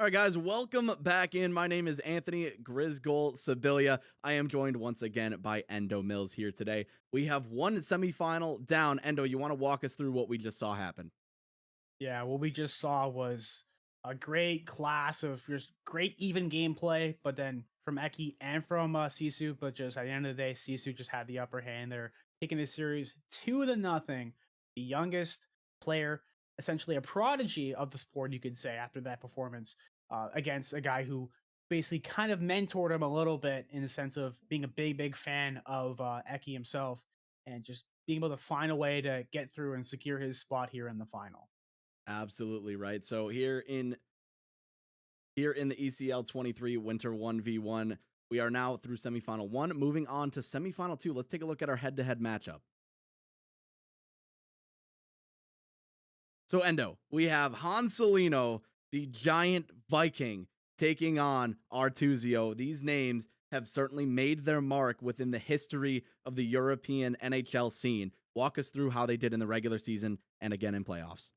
All right, guys, welcome back in. My name is Anthony Grisgold Sibilia. I am joined once again by Endo Mills here today. We have one semifinal down. Endo, you want to walk us through what we just saw happen? Yeah, what we just saw was a great class of just great even gameplay, but then from Eki and from Sisu, but just at the end of the day, Sisu just had the upper hand. They're taking this series 2-0. The youngest player, essentially a prodigy of the sport, you could say, after that performance against a guy who basically kind of mentored him a little bit in the sense of being a big fan of Eki himself and just being able to find a way to get through and secure his spot here in the final. Absolutely right. So here in the ECL 23 Winter 1v1, we are now through semifinal 1, moving on to semifinal 2. Let's take a look at our head-to-head matchup. So, Endo, we have Hansulinho, the giant Viking, taking on Artuzio. These names have certainly made their mark within the history of the European NHL scene. Walk us through how they did in the regular season and again in playoffs.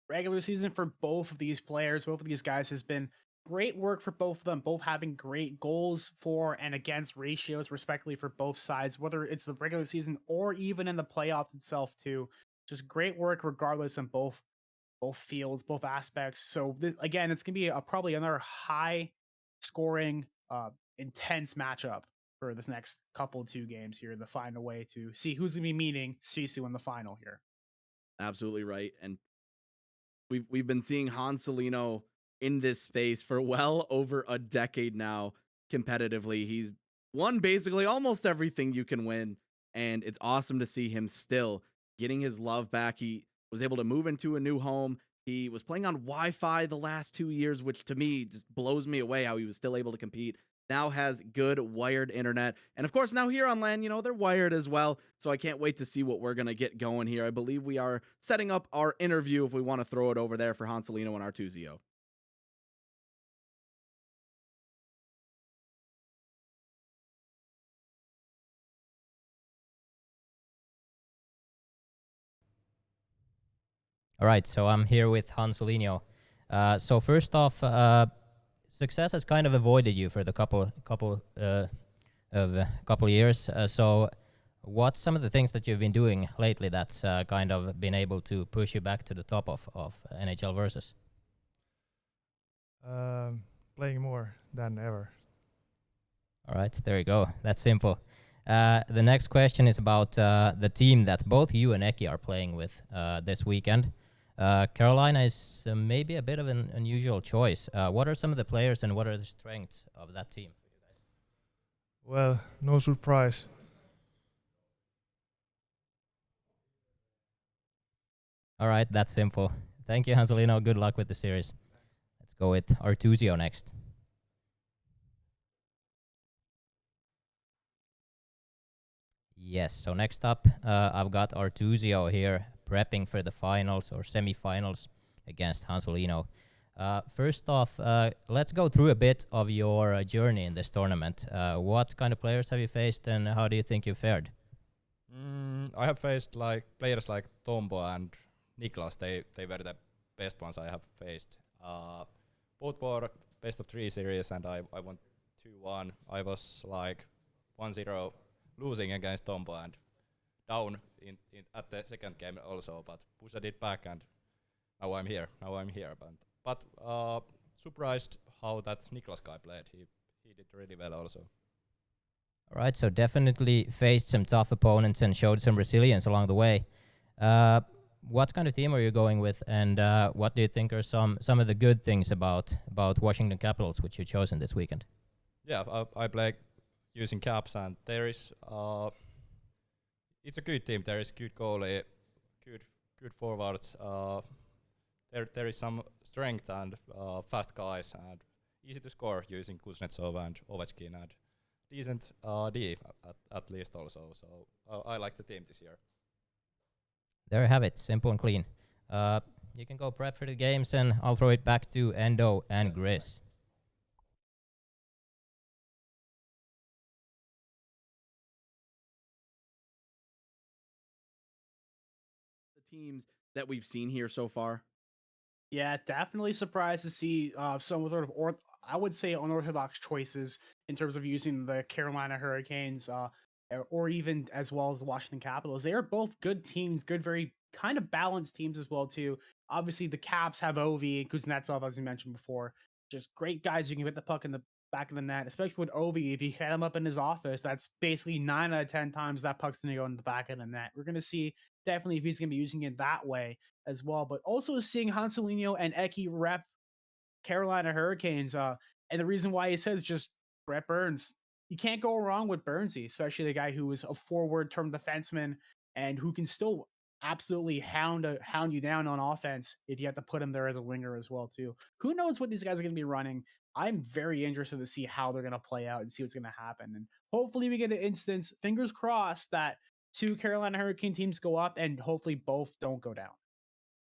Regular season for both of these players, both of these guys has been great work for both of them, both having great goals for and against ratios, respectively, for both sides, whether it's the regular season or even in the playoffs itself, too. Just great work, regardless on both fields, both aspects. So again, it's gonna be probably another high scoring, intense matchup for this next couple two games here to find a way to see who's gonna be meeting Sisu in the final here. Absolutely right. And we've been seeing Hans Celino in this space for well over a decade now competitively. He's won basically almost everything you can win, and it's awesome to see him still getting his love back. He was able to move into a new home. He was playing on Wi-Fi the last 2 years, which to me just blows me away how he was still able to compete. Now has good wired internet. And of course, now here on LAN, they're wired as well. So I can't wait to see what we're going to get going here. I believe we are setting up our interview if we want to throw it over there for Hansolino and Artuzio. All right, so I'm here with Hansulinho. So first off, success has kind of avoided you for the couple years. So, what's some of the things that you've been doing lately that's kind of been able to push you back to the top of NHL versus? Um, Playing more than ever. All right, there you go. That's simple. The next question is about the team that both you and Eki are playing with this weekend. Carolina is maybe a bit of an unusual choice. What are some of the players and what are the strengths of that team? Well, no surprise. All right, that's simple. Thank you, Hansolino. Good luck with the series. Let's go with Artuzio next. Yes, so next up, I've got Artuzio here prepping for the finals or semifinals against Hansolino. First off, let's go through a bit of your journey in this tournament. What kind of players have you faced and how do you think you fared? I have faced like players like Tombo and Niklas. They were the best ones I have faced. Both were best of three series, and I won 2-1. I was like 1-0 losing against Tombo and down in at the second game also, but pushed it back, and now I'm here. But surprised how that Niklas guy played. He did really well also. All right, so definitely faced some tough opponents and showed some resilience along the way. Uh, what kind of team are you going with, and what do you think are some of the good things about Washington Capitals, which you chosen this weekend? Yeah, I play using caps, and there is it's a good team. There is good goalie, good good forwards. There is some strength and fast guys, and easy to score using Kuznetsov and Ovechkin, and decent D at least also. So I like the team this year. There you have it, simple and clean. Uh, you can go prep for the games, and I'll throw it back to Endo and Gris. The teams that we've seen here so far, Yeah, definitely surprised to see some sort of, I would say, unorthodox choices in terms of using the Carolina Hurricanes, or even as well as the Washington Capitals. They are both good teams, good, very kind of balanced teams as well too. Obviously, the Caps have Ovi and Kuznetsov, as you mentioned before, just great guys who can hit the puck in the back of the net, especially with Ovi. If you hit him up in his office, that's basically 9 out of 10 times that puck's going to go in the back of the net. We're going to see definitely if he's going to be using it that way as well, but also seeing Hansulinho and Eki rep Carolina Hurricanes. And the reason why he says just Brett Burns. You can't go wrong with Burnsy, especially the guy who is a forward term defenseman and who can still absolutely hound you down on offense if you have to put him there as a winger as well too. Who knows what these guys are going to be running? I'm very interested to see how they're going to play out and see what's going to happen. And hopefully we get an instance, fingers crossed, that two Carolina Hurricane teams go up and hopefully both don't go down.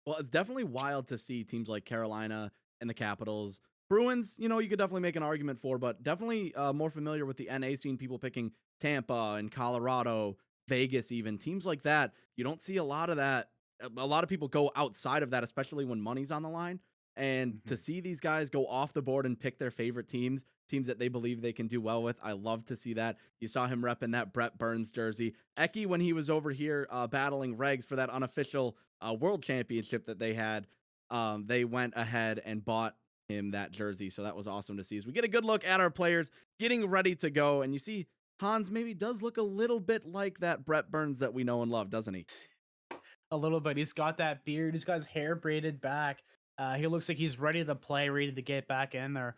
Well, it's definitely wild to see teams like Carolina and the Capitals. Bruins, you know, you could definitely make an argument for, but definitely more familiar with the NA scene, people picking Tampa and Colorado, Vegas, even teams like that. You don't see a lot of that. A lot of people go outside of that, especially when money's on the line. And to see these guys go off the board and pick their favorite teams, teams that they believe they can do well with, I love to see that. You saw him repping that Brett Burns jersey. Eki, when he was over here battling Regs for that unofficial world championship that they had, they went ahead and bought him that jersey. So that was awesome to see. As we get a good look at our players getting ready to go, and you see Hans maybe does look a little bit like that Brett Burns that we know and love, doesn't he? A little bit. He's got that beard. He's got his hair braided back. He looks like he's ready to play, ready to get back in there.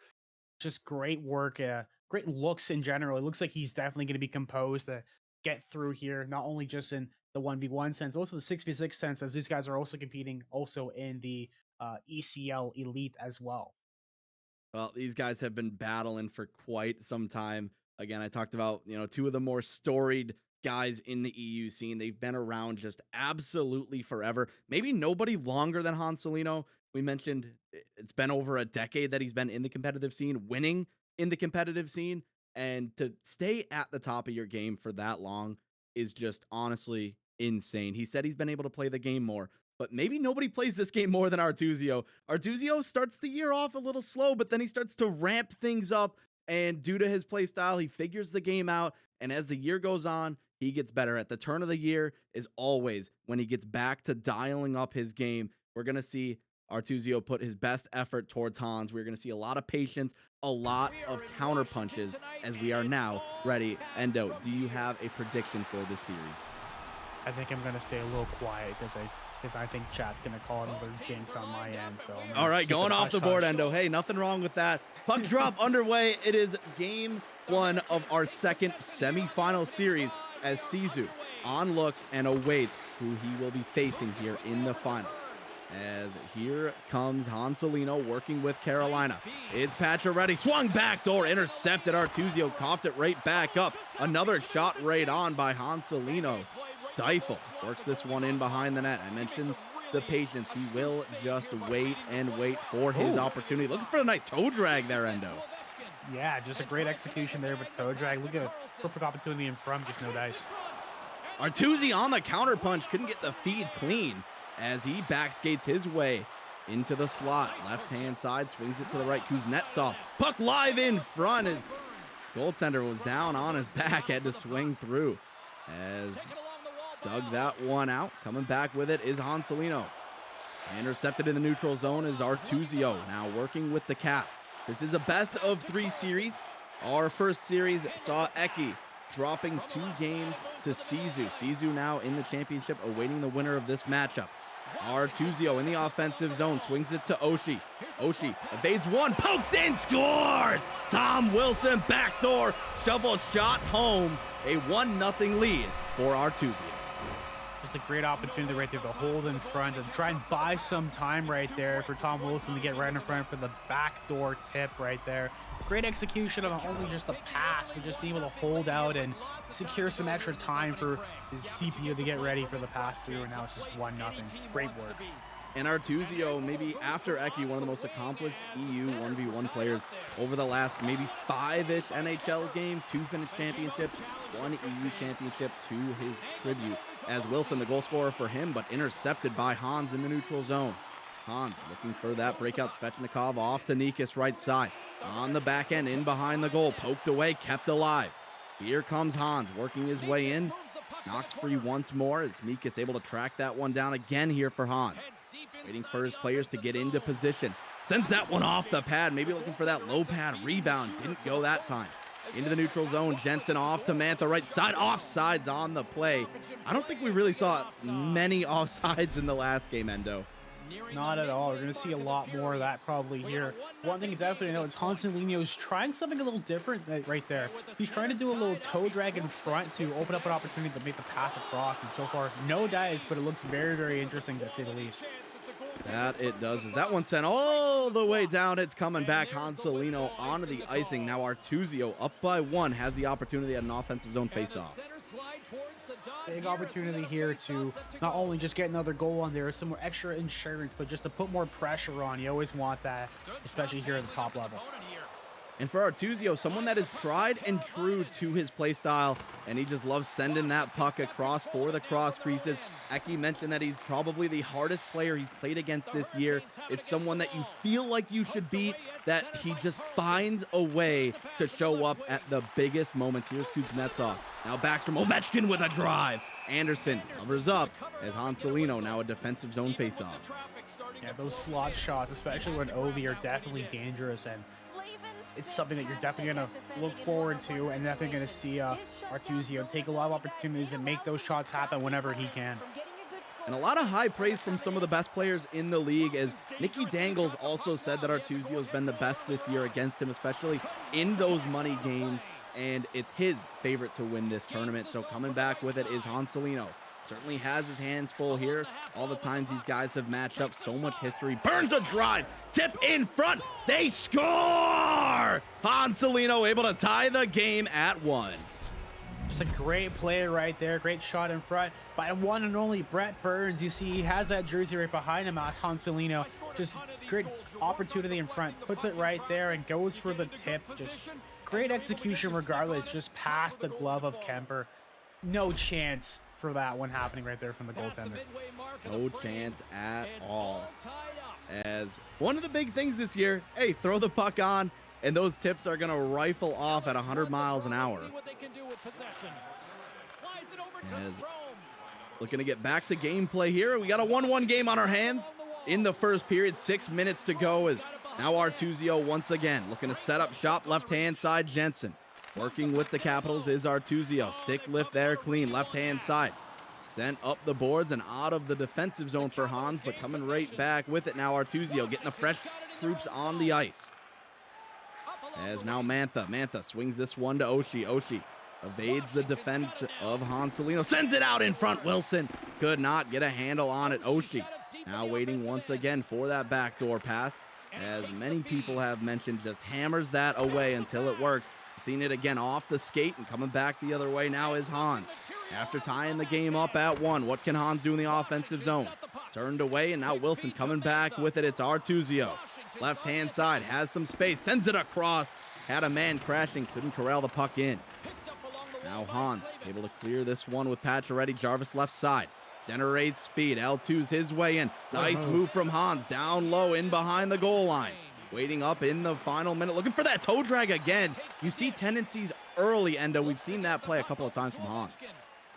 Just great work, great looks in general. It looks like he's definitely going to be composed to get through here, not only just in the 1v1 sense, also the 6v6 sense, as these guys are also competing also in the ECL Elite as well. Well, these guys have been battling for quite some time. Again, I talked about, you know, two of the more storied guys in the EU scene. They've been around just absolutely forever. Maybe nobody longer than Hansulinho. We mentioned it's been over a decade that he's been in the competitive scene, winning in the competitive scene. And to stay at the top of your game for that long is just honestly insane. He said he's been able to play the game more, but maybe nobody plays this game more than Artuzio. Artuzio starts the year off a little slow, but then he starts to ramp things up. And due to his play style, he figures the game out. And as the year goes on, he gets better. At the turn of the year is always when he gets back to dialing up his game. We're going to see Artuzio put his best effort towards Hans. We're going to see a lot of patience, a lot of counter punches as we are now ready. Endo, do you have a prediction for this series? I think I'm going to stay a little quiet because I think chat's going to call another jinx on my end. So all right, going off the board, Endo. Hey, nothing wrong with that. Puck drop underway. It is game one of our second semifinal series as Sisu on looks and awaits who he will be facing here in the finals. As here comes Hansulinho working with Carolina. It's Pacioretty, swung backdoor, intercepted. Artuzio coughed it right back up. Another shot right on by Hansulinho. Stifle works this one in behind the net. I mentioned the patience. He will just wait and wait for his opportunity. Looking for a nice toe drag there, Endo. Yeah, just a great execution there with toe drag. Look at a perfect opportunity in front, just no dice. Artuzio on the counter punch, couldn't get the feed clean as he backskates his way into the slot. Left-hand side, swings it to the right. Kuznetsov, puck live in front. His goaltender was down on his back, had to swing through as dug that one out. Coming back with it is Hansulinho. Intercepted in the neutral zone is Artuzio, now working with the Caps. This is a best of 3 series. Our first series saw Eki dropping 2 games to Sisu. Sisu now in the championship, awaiting the winner of this matchup. Artuzio in the offensive zone, swings it to Oshie. Oshie evades one, poked in, scored! Tom Wilson, backdoor, shovel shot home. A 1-0 lead for Artuzio. Just a great opportunity right there to hold in front and try and buy some time right there for Tom Wilson to get right in front for the backdoor tip right there. Great execution of not only just the pass, but just being able to hold out and secure some extra time for his CPU to get ready for the pass through, and now it's just 1-0. Great work. And Artuzio, maybe after Eki, one of the most accomplished EU 1v1 players over the last maybe 5-ish NHL games, 2 Finnish championships, 1 EU championship to his tribute. As Wilson, the goal scorer for him, but intercepted by Hans in the neutral zone. Hans looking for that breakout. Svechnikov off to Nikas, right side. On the back end, in behind the goal. Poked away, kept alive. Here comes Hans, working his way in. Knocked free once more as Nikas able to track that one down again here for Hans. Waiting for his players to get into position. Sends that one off the pad, maybe looking for that low pad rebound. Didn't go that time. Into the neutral zone, Jensen off to Mantha, right side. Offsides on the play. I don't think we really saw many offsides in the last game, Endo. Not at all. We're going to see a lot more of that probably here. One thing you definitely know is Hansulinho is trying something a little different right there. He's trying to do a little toe drag in front to open up an opportunity to make the pass across. And so far, no dice, but it looks very, very interesting to say the least. That it does. Is that one sent all the way down? It's coming back. Hansulinho onto the icing. Now Artuzio up by 1 has the opportunity at an offensive zone face-off. Big opportunity here to not only just get another goal on there, some more extra insurance, but just to put more pressure on. You always want that, especially here at the top level. And for Artuzio, someone that is tried and true to his play style, and he just loves sending that puck across for the cross creases. Eki mentioned that he's probably the hardest player he's played against this year. It's someone that you feel like you should beat, that he just finds a way to show up at the biggest moments. Here's Kuznetsov. Now Backstrom, Ovechkin with a drive. Anderson covers up as Hansulinho now a defensive zone faceoff. Yeah, those slot shots, especially when Ovi, are definitely dangerous, and it's something that you're definitely going to look forward to, and definitely going to see Artuzio take a lot of opportunities and make those shots happen whenever he can. And a lot of high praise from some of the best players in the league, as Nikki Dangles also said that Artuzio has been the best this year against him, especially in those money games, and it's his favorite to win this tournament. So coming back with it is Hansulinho. Certainly has his hands full here. All the times these guys have matched up, so much history. Burns a drive, tip in front, they score! Hansulinho able to tie the game at 1. Just a great play right there, great shot in front by one and only Brett Burns. You see he has that jersey right behind him at Hansulinho. Just great opportunity in front, puts it right there and goes for the tip. Just great execution regardless, just past the glove of Kemper. No chance for that one happening right there from the goaltender. No chance at all. As one of the big things this year, hey, throw the puck on, and those tips are going to rifle off at 100 miles an hour. As looking to get back to gameplay here. We got a 1-1 game on our hands in the first period. 6 minutes to go as now Artuzio once again looking to set up shop left-hand side. Jensen working with the Capitals is Artuzio. Stick lift there, clean, left-hand side. Sent up the boards and out of the defensive zone for Hans, but coming right back with it now Artuzio, getting the fresh troops on the ice. As now Mantha swings this one to Oshie. Oshie evades the defense of Hansulinho, sends it out in front. Wilson could not get a handle on it. Oshie now waiting once again for that backdoor pass. As many people have mentioned, just hammers that away until it works. Seen it again off the skate and coming back the other way now is Hans. After tying the game up at 1, what can Hans do in the offensive zone? Turned away, and now Wilson coming back with it. It's Artuzio. Left-hand side, has some space, sends it across. Had a man crashing, couldn't corral the puck in. Now Hans able to clear this one with Pacioretty. Jarvis left side. Generates speed. L2's his way in. Nice move from Hans. Down low in behind the goal line. Waiting up in the final minute. Looking for that toe drag again. You see tendencies early, Endo. We've seen that play a couple of times from Hans.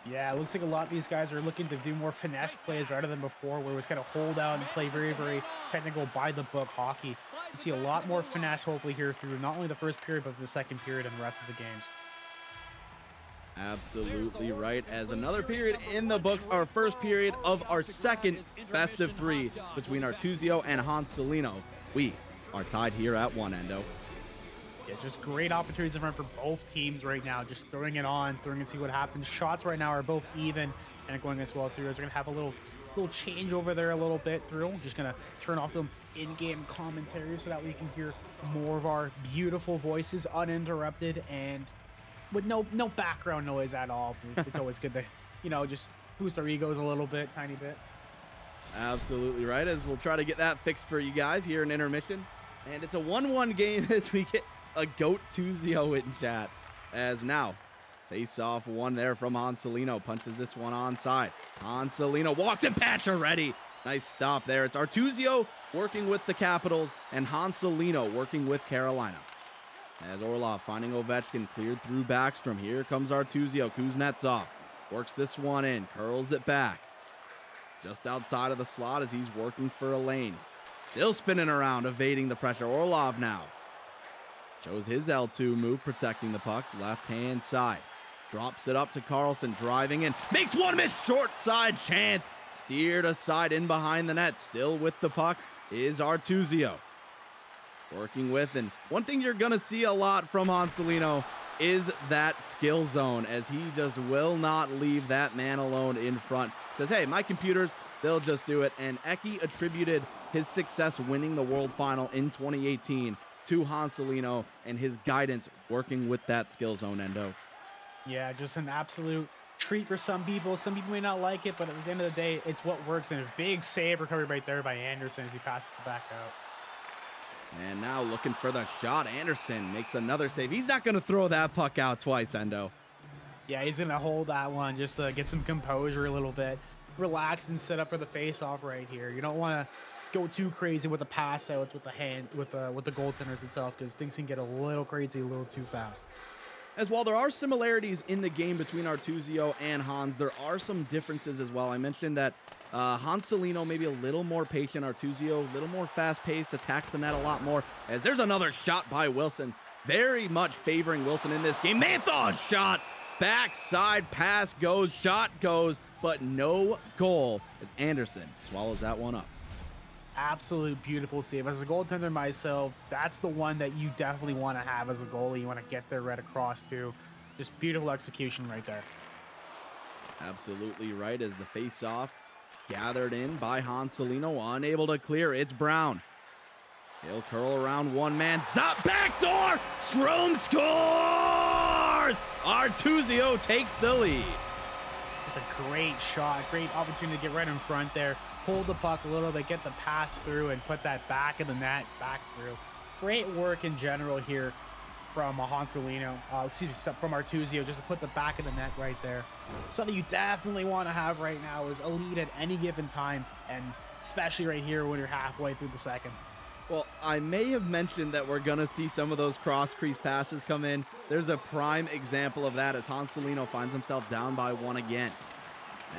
Yeah, it looks like a lot of these guys are looking to do more finesse plays rather than before, where it was kind of hold out and play very, very technical by the book hockey. You see a lot more finesse hopefully here through not only the first period, but the second period and the rest of the games. Absolutely right. As another period in the books, our first period of our second best of 3 between Artuzio and Hansulinho. We are tied here at 1, Endo. Yeah, just great opportunities in front for both teams right now. Just throwing it on, throwing and see what happens. Shots right now are both even and going as well through. As we're gonna have a little change over there a little bit through. Just gonna turn off the in-game commentary so that we can hear more of our beautiful voices uninterrupted and with no background noise at all. It's always good to, you know, just boost our egos a little bit, tiny bit. Absolutely right, as we'll try to get that fixed for you guys here in intermission. And it's a 1-1 game as we get a Goat Tuzio in chat. As now, face off one there from Hansulinho. Punches this one onside. Hansulinho walks and Pacioretty. Nice stop there. It's Artuzio working with the Capitals, and Hansulinho working with Carolina. As Orlov finding Ovechkin, cleared through Backstrom. Here comes Artuzio. Kuznetsov works this one in, curls it back. Just outside of the slot as he's working for a lane. Still spinning around, evading the pressure. Orlov now shows his L2 move, protecting the puck. Left-hand side. Drops it up to Carlson, driving in. Makes one miss, short side chance. Steered aside in behind the net. Still with the puck is Artuzio. Working with, and one thing you're going to see a lot from Hansulinho is that skill zone, as he just will not leave that man alone in front. Says, hey, my computers, they'll just do it. And Eki attributed his success winning the World Final in 2018 to Hansulinho and his guidance working with that skill zone, Endo. Yeah, just an absolute treat for some people. Some people may not like it, but at the end of the day, it's what works. And a big save recovery right there by Anderson as he passes the back out. And now looking for the shot. Anderson makes another save. He's not going to throw that puck out twice, Endo. Yeah, he's going to hold that one just to get some composure a little bit. Relax and set up for the face-off right here. You don't want to go too crazy with the pass outs with the goaltenders itself, because things can get a little crazy a little too fast. As while there are similarities in the game between Artuzio and Hans, there are some differences as well. I mentioned that Hansulinho maybe a little more patient, Artuzio a little more fast-paced, attacks the net a lot more. As there's another shot by Wilson, very much favoring Wilson in this game. Mantha's shot, backside pass goes, shot goes, but no goal as Anderson swallows that one up. Absolute beautiful save. As a goaltender myself, that's the one that you definitely want to have as a goalie. You want to get there right across to. Just beautiful execution right there. Absolutely right, as the face-off gathered in by Hansulinho, unable to clear. It's Brown. He'll curl around one man. Stop, backdoor! Strome scores! Artuzio takes the lead. Just a great shot, great opportunity to get right in front there. Hold the puck a little bit, get the pass through, and put that back in the net, back through. Great work in general here from Hansulinho, from Artuzio, just to put the back of the net right there. Something you definitely want to have right now is a lead at any given time, and especially right here when you're halfway through the second. Well, I may have mentioned that we're going to see some of those cross-crease passes come in. There's a prime example of that as Hansulinho finds himself down by one again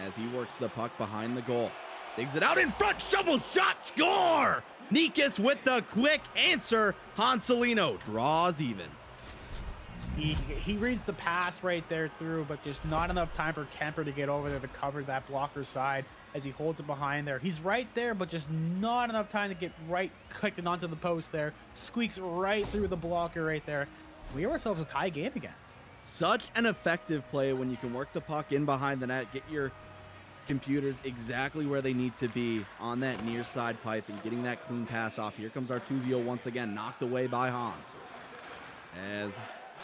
as he works the puck behind the goal. Digs it out in front, shovel shot, score! Nikas with the quick answer. Hansulinho draws even. He reads the pass right there through, but just not enough time for Kemper to get over there to cover that blocker side as he holds it behind there. He's right there, but just not enough time to get right clicking onto the post there. Squeaks right through the blocker right there. We have ourselves a tie game again. Such an effective play when you can work the puck in behind the net, get your computers exactly where they need to be on that near side pipe and getting that clean pass off. Here comes Artuzio once again, knocked away by Hans. As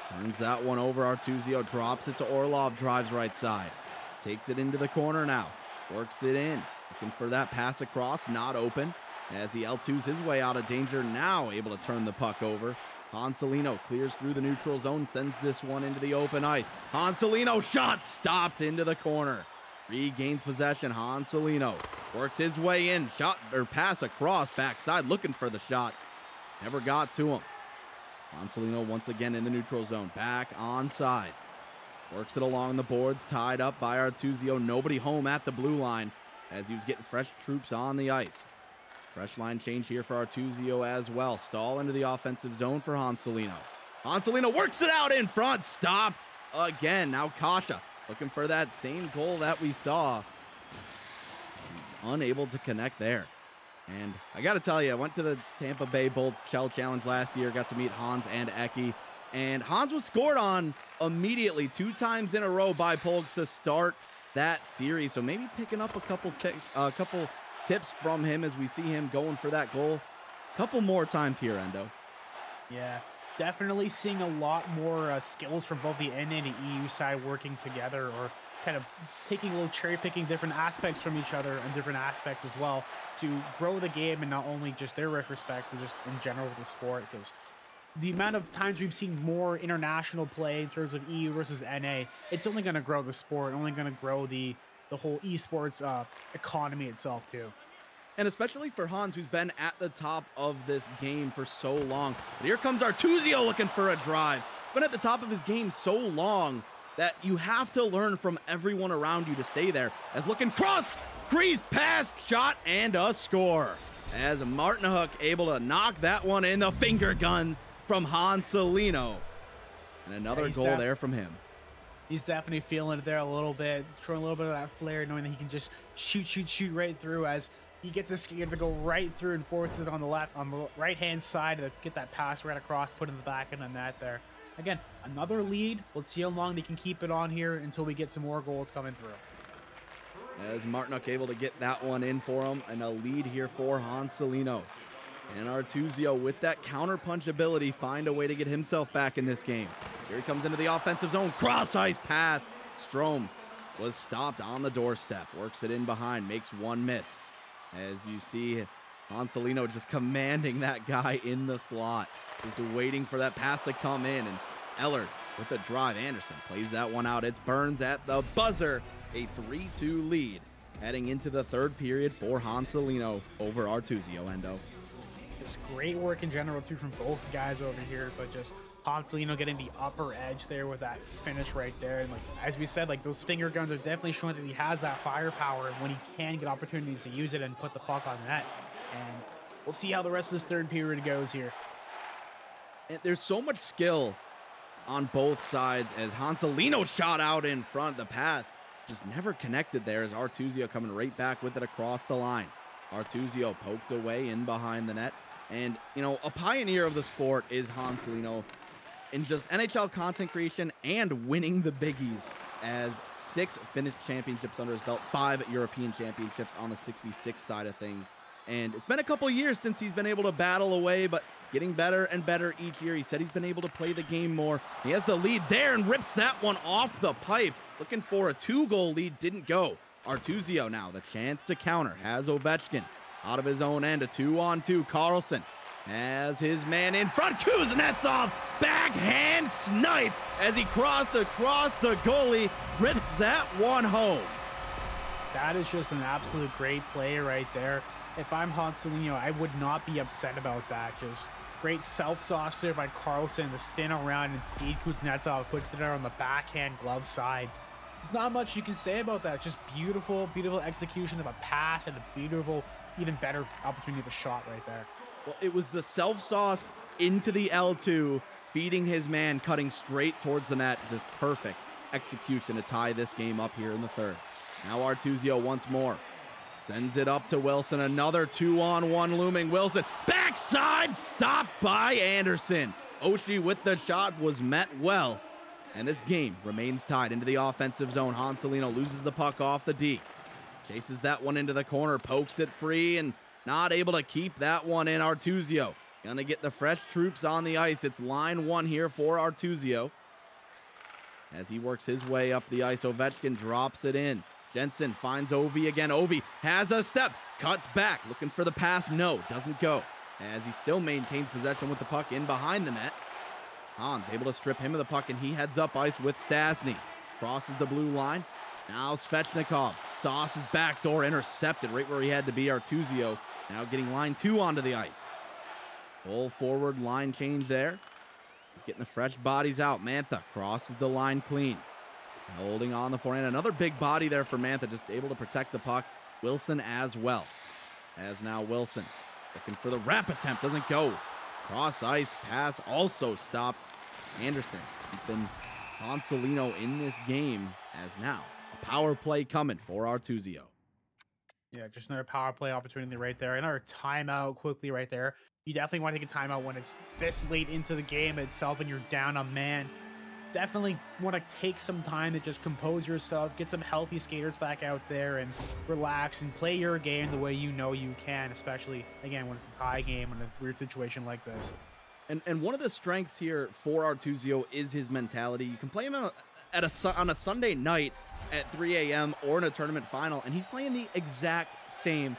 turns that one over, Artuzio drops it to Orlov, drives right side. Takes it into the corner now. Works it in. Looking for that pass across, not open. As he L2s his way out of danger, now able to turn the puck over. Hansulinho clears through the neutral zone, sends this one into the open ice. Hansulinho shot stopped into the corner. Regains possession. Hansulinho works his way in. Shot or pass across backside, looking for the shot. Never got to him. Hansulinho once again in the neutral zone. Back on sides. Works it along the boards, tied up by Artuzio. Nobody home at the blue line as he was getting fresh troops on the ice. Fresh line change here for Artuzio as well. Stall into the offensive zone for Hansulinho. Hansulinho works it out in front. Stopped again. Now Kasha looking for that same goal that we saw. Unable to connect there. And I got to tell you, I went to the Tampa Bay Bolts Shell Challenge last year. Got to meet Hans and Eki. And Hans was scored on immediately 2 times in a row by Polgs to start that series. So maybe picking up a couple tips from him as we see him going for that goal a couple more times here, Endo. Yeah, definitely seeing a lot more skills from both the NA and the EU side working together, or kind of taking a little cherry picking different aspects from each other and different aspects as well to grow the game, and not only just their respects, but just in general with the sport. Because the amount of times we've seen more international play in terms of EU versus NA, it's only going to grow the sport, only going to grow the whole esports economy itself too. And especially for Hans, who's been at the top of this game for so long. But here comes Artuzio looking for a drive. Been at the top of his game so long that you have to learn from everyone around you to stay there. As looking cross, crease pass, shot, and a score. As Martinhook able to knock that one in. The finger guns from Hansulinho. And another goal there from him. He's definitely feeling it there a little bit, showing a little bit of that flair, knowing that he can just shoot right through as he gets his skater to go right through and forces it on the right-hand side to get that pass right across, put in the back of the net there. Again, another lead. Let's see how long they can keep it on here until we get some more goals coming through. As Martinhook able to get that one in for him, and a lead here for Hansulinho. And Artuzio, with that counterpunch ability, find a way to get himself back in this game. Here he comes into the offensive zone. Cross-ice pass. Strome was stopped on the doorstep. Works it in behind. Makes one miss. As you see, Hansulinho just commanding that guy in the slot. Just waiting for that pass to come in. And Ellard with a drive. Anderson plays that one out. It's Burns at the buzzer. A 3-2 lead heading into the third period for Hansulinho over Artuzio. Endo. Just great work in general too from both guys over here, but just Hansulinho getting the upper edge there with that finish right there. And like as we said, like those finger guns are definitely showing that he has that firepower, and when he can get opportunities to use it and put the puck on the net. And we'll see how the rest of this third period goes here. And there's so much skill on both sides as Hansulinho shot out in front. The pass just never connected there as Artuzio coming right back with it across the line. Artuzio poked away in behind the net. And, you know, a pioneer of the sport is Hansulinho in just NHL content creation and winning the biggies, as 6 Finnish championships under his belt, 5 European championships on the 6v6 side of things. And it's been a couple years since he's been able to battle away, but getting better and better each year. He said he's been able to play the game more. He has the lead there and rips that one off the pipe. Looking for a 2-goal lead, didn't go. Artuzio now, the chance to counter, has Ovechkin. Out of his own end, a 2-on-2. Carlson has his man in front. Kuznetsov, backhand snipe as he crossed across the goalie, rips that one home. That is just an absolute great play right there. If I'm Hansulinho, I would not be upset about that. Just great self-sauce there by Carlson to spin around and feed Kuznetsov, puts it on the backhand glove side. There's not much you can say about that. Just beautiful, beautiful execution of a pass and a beautiful, even better opportunity of a shot right there. Well, it was the self-sauce into the L2, feeding his man, cutting straight towards the net. Just perfect execution to tie this game up here in the third. Now Artuzio once more. Sends it up to Wilson. Another 2-on-1 looming. Wilson, backside, stopped by Anderson. Oshie with the shot was met well. And this game remains tied into the offensive zone. Hansulinho loses the puck off the D. Chases that one into the corner, pokes it free, and not able to keep that one in. Artuzio gonna get the fresh troops on the ice. It's line 1 here for Artuzio. As he works his way up the ice, Ovechkin drops it in. Jensen finds Ovi again. Ovi has a step, cuts back, looking for the pass. No, doesn't go. As he still maintains possession with the puck in behind the net. Hans able to strip him of the puck, and he heads up ice with Stastny. Crosses the blue line. Now Svechnikov. Sauce's backdoor intercepted right where he had to be. Artuzio now getting line 2 onto the ice. Full forward line change there. He's getting the fresh bodies out. Mantha crosses the line clean. Holding on the forehand. Another big body there for Mantha, just able to protect the puck. Wilson as well. As now Wilson looking for the wrap attempt. Doesn't go. Cross ice pass also stopped. Anderson keeping Hansulinho in this game, as now a power play coming for Artuzio. Yeah, just another power play opportunity right there. Another timeout quickly right there. You definitely want to take a timeout when it's this late into the game itself and you're down a man. Definitely want to take some time to just compose yourself, get some healthy skaters back out there and relax and play your game the way you know you can, especially, again, when it's a tie game in a weird situation like this. And one of the strengths here for Artuzio is his mentality. You can play him on a Sunday night at 3 a.m. or in a tournament final, and he's playing the exact same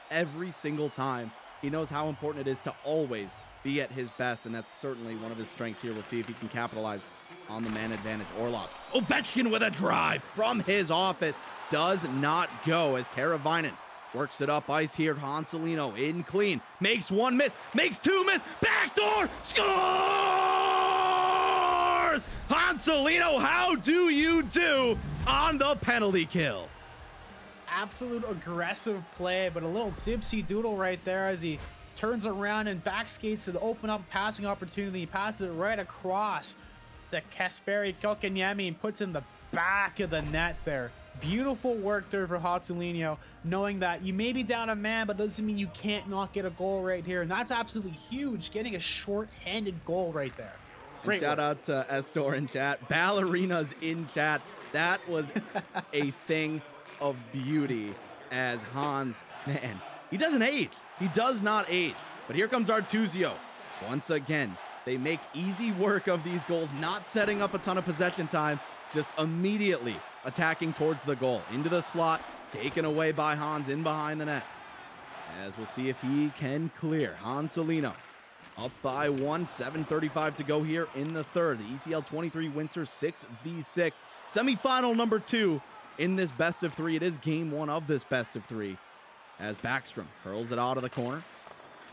every single time. He knows how important it is to always be at his best, and that's certainly one of his strengths here. We'll see if he can capitalize on the man advantage. Orlov. Ovechkin with a drive from his office. Does not go as Teravainen Works it up ice here. Hansulinho in clean. Makes one miss. Makes two miss. Backdoor. Scores! Hansulinho, how do you do on the penalty kill? Absolute aggressive play, but a little dipsy doodle right there as he turns around and back skates to the open up passing opportunity. He passes it right across the Kasperi Kokanyemi and puts in the back of the net there. Beautiful work there for Hansulinho, knowing that you may be down a man, but doesn't mean you can't not get a goal right here. And that's absolutely huge, getting a short-handed goal right there. And shout out to Estor in chat. Ballerinas in chat. That was a thing of beauty as Hans, man, he doesn't age. He does not age. But here comes Artuzio. Once again, they make easy work of these goals, not setting up a ton of possession time, just immediately attacking towards the goal. Into the slot, taken away by Hans in behind the net. As we'll see if he can clear. Hansulinho up by 1, 7:35 to go here in the third. The ECL 23 Winter 6v6 semifinal number 2 in this best of 3. It is game 1 of this best of 3. As Backstrom hurls it out of the corner,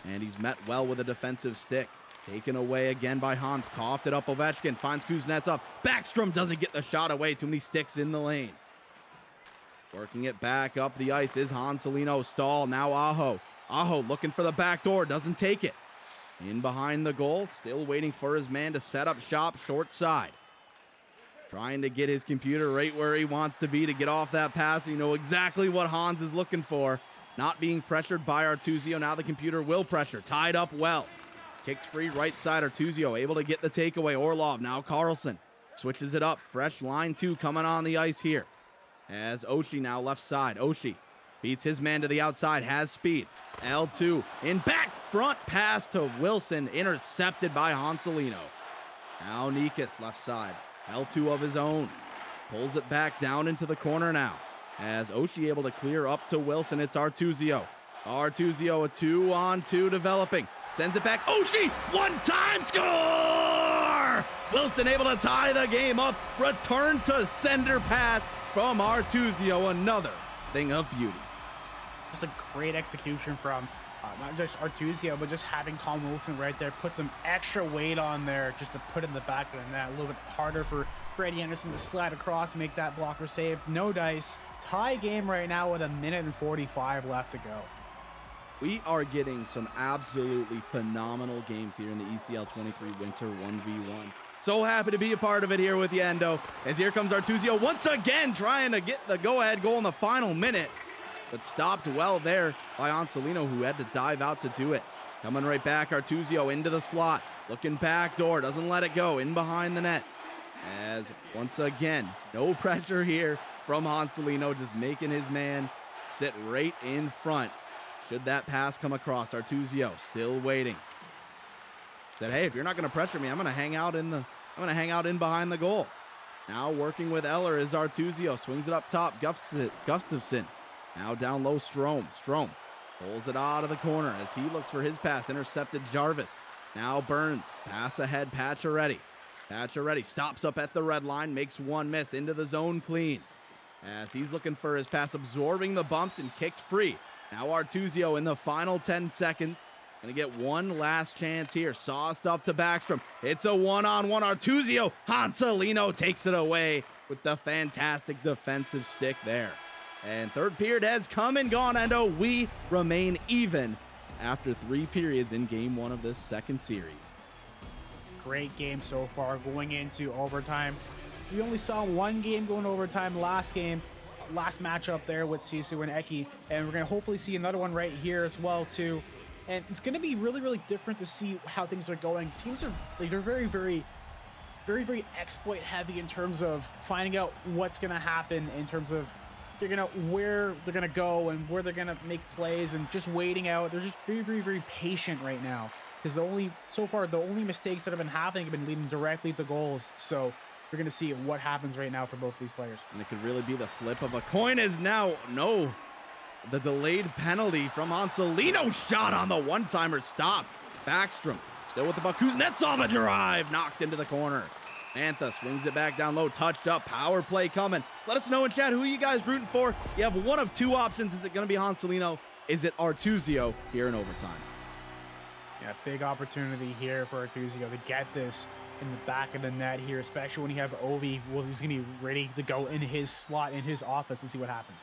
and he's met well with a defensive stick. Taken away again by Hans. Coughed it up. Ovechkin finds Kuznetsov. Backstrom doesn't get the shot away. Too many sticks in the lane. Working it back up the ice is Hansulinho. Stall. Now Aho. Aho looking for the back door. Doesn't take it. In behind the goal. Still waiting for his man to set up shop short side. Trying to get his computer right where he wants to be to get off that pass. You know exactly what Hans is looking for. Not being pressured by Artuzio. Now the computer will pressure. Tied up well. Kicked free right side. Artuzio able to get the takeaway. Orlov now Carlson switches it up. Fresh line 2 coming on the ice here. As Oshie now left side. Oshie beats his man to the outside. Has speed. L2 in back front pass to Wilson. Intercepted by Hansulinho. Now Nikas left side. L2 of his own. Pulls it back down into the corner now. As Oshie able to clear up to Wilson. It's Artuzio. Artuzio a 2-on-2 developing. Sends it back. Oshie, one-time score! Wilson able to tie the game up. Return to sender pass from Artuzio. Another thing of beauty. Just a great execution from not just Artuzio, but just having Tom Wilson right there. Put some extra weight on there just to put in the back of the net. A little bit harder for Freddie Anderson to slide across and make that blocker save. No dice. Tie game right now with 1:45 left to go. We are getting some absolutely phenomenal games here in the ECL 23 Winter 1v1. So happy to be a part of it here with Yendo. As here comes Artuzio once again trying to get the go-ahead goal in the final minute. But stopped well there by Hansulinho, who had to dive out to do it. Coming right back, Artuzio into the slot. Looking back door, doesn't let it go. In behind the net. As once again, no pressure here from Hansulinho, just making his man sit right in front. Should that pass come across, Artuzio still waiting. Said, hey, if you're not going to pressure me, I'm going to hang out in behind the goal. Now working with Eller is Artuzio. Swings it up top. Gustafsson. Now down low, Strome. Strome pulls it out of the corner as he looks for his pass. Intercepted Jarvis. Now Burns. Pass ahead, Pacioretty. Pacioretty stops up at the red line. Makes one miss into the zone clean. As he's looking for his pass, absorbing the bumps and kicked free. Now Artuzio in the final 10 seconds. Gonna get one last chance here. Sauced up to Backstrom. It's a one-on-one. Artuzio. Hansulinho takes it away with the fantastic defensive stick there. And third period has come and gone, and we remain even after 3 periods in game 1 of this second series. Great game so far going into overtime. We only saw one game going overtime last matchup there with Sisu and Eki, and we're going to hopefully see another one right here as well too. And it's going to be really, really different to see how things are going. Teams are they're very, very, very, very exploit heavy in terms of finding out what's going to happen, in terms of figuring out where they're going to go and where they're going to make plays, and just waiting out. They're just very, very, very patient right now, because so far the only mistakes that have been happening have been leading directly to goals. So we're going to see what happens right now for both of these players. And it could really be the flip of a coin. Is now the delayed penalty from Hansulinho. Shot on the one-timer. Stop. Backstrom still with the puck. Kuznetsov a drive. Knocked into the corner. Mantha swings it back down low, touched up, power play coming. Let us know in chat, who are you guys rooting for? You have one of two options. Is it going to be Hansulinho? Is it Artuzio here in overtime? Yeah, big opportunity here for Artuzio to get this in the back of the net here, especially when you have Ovi, who's going to be ready to go in his slot, in his office, and see what happens.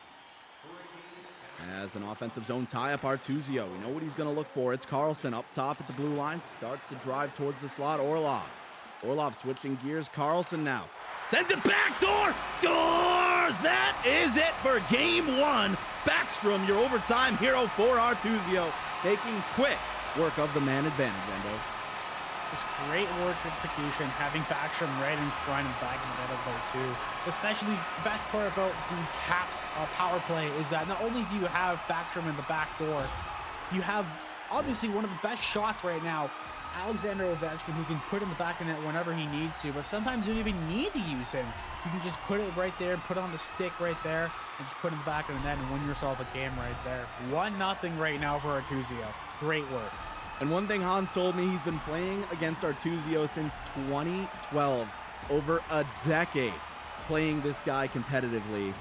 As an offensive zone tie-up, Artuzio, we know what he's going to look for. It's Carlson up top at the blue line, starts to drive towards the slot. Orlov switching gears. Carlson now sends it backdoor, scores! That is it for game one. Backstrom, your overtime hero for Artuzio, making quick work of the man advantage, Endo. Just great work execution, having Backstrom right in front and back in the middle though too. Especially the best part about the Caps power play is that not only do you have Backstrom in the back door, you have obviously one of the best shots right now, Alexander Ovechkin, who can put in the back of the net whenever he needs to, but sometimes you don't even need to use him. You can just put it right there, put it on the stick right there, and just put it in the back of the net and win yourself a game right there. 1-0 right now for Artuzio. Great work. And one thing Hans told me, he's been playing against Artuzio since 2012, over a decade, playing this guy competitively,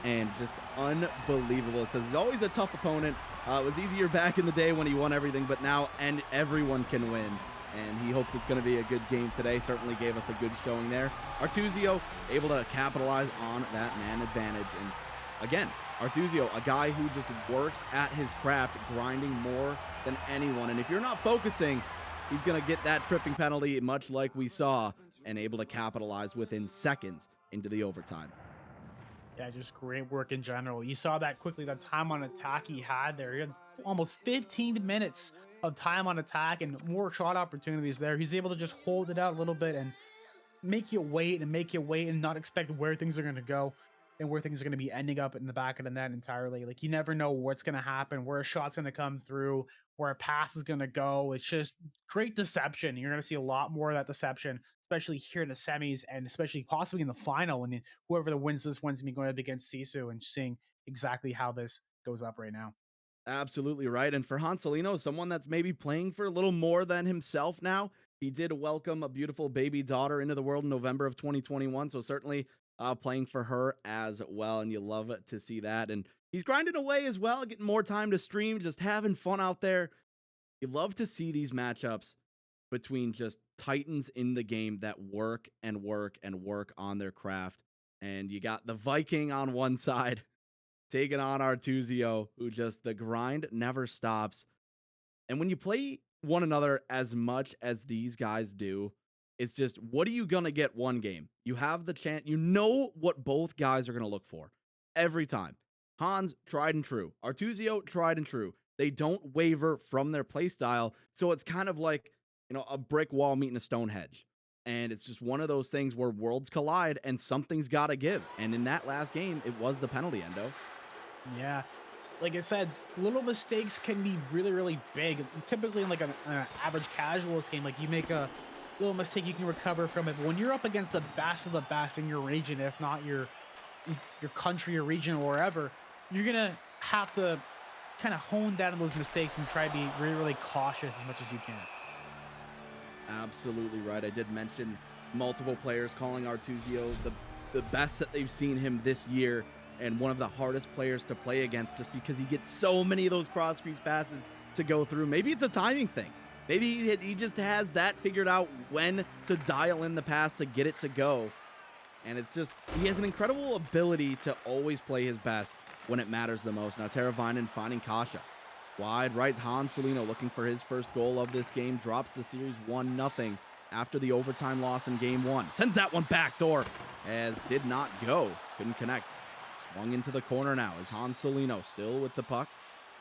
and just unbelievable. Says he's always a tough opponent. It was easier back in the day when he won everything, but now everyone can win. And he hopes it's going to be a good game today. Certainly gave us a good showing there. Artuzio able to capitalize on that man advantage. And again, Artuzio, a guy who just works at his craft, grinding more than anyone. And if you're not focusing, he's going to get that tripping penalty, much like we saw, and able to capitalize within seconds into the overtime. Yeah, just great work in general. You saw that quickly, that time on attack he had there. He had almost 15 minutes of time on attack and more shot opportunities there. He's able to just hold it out a little bit and make you wait and not expect where things are going to go and where things are going to be ending up in the back of the net entirely. Like, you never know what's going to happen, where a shot's going to come through, where a pass is going to go. It's just great deception. You're going to see a lot more of that deception, especially here in the semis and especially possibly in the final when whoever wins this one's going to be going up against Sisu and seeing exactly how this goes up right now. Absolutely right. And for Hansulinho, someone that's maybe playing for a little more than himself now, he did welcome a beautiful baby daughter into the world in November of 2021. So certainly playing for her as well. And you love to see that. And he's grinding away as well, getting more time to stream, just having fun out there. You love to see these matchups between just titans in the game that work and work and work on their craft. And you got the Viking on one side taking on Artuzio, who just, the grind never stops. And when you play one another as much as these guys do, it's just, what are you going to get one game? You have the chance, you know what both guys are going to look for every time. Hans, tried and true. Artuzio, tried and true. They don't waver from their play style. So it's kind of like, a brick wall meeting a stone hedge. And it's just one of those things where worlds collide and something's got to give. And in that last game, it was the penalty, Endo. Yeah, like I said, little mistakes can be really, really big. Typically in like an average casuals game, like you make a little mistake, you can recover from it. But when you're up against the best of the best in your region, if not your country or region or wherever, you're going to have to kind of hone down on those mistakes and try to be really, really cautious as much as you can. Absolutely right. I did mention multiple players calling Artuzio the best that they've seen him this year, and one of the hardest players to play against just because he gets so many of those cross crease passes to go through. Maybe it's a timing thing. Maybe he just has that figured out when to dial in the pass to get it to go. And it's just, he has an incredible ability to always play his best when it matters the most. Now Teravainen finding Kasha. Wide right, Hansulinho looking for his first goal of this game. Drops the series 1-0 after the overtime loss in game one. Sends that one backdoor as did not go. Couldn't connect. Swung into the corner now as Hansulinho still with the puck.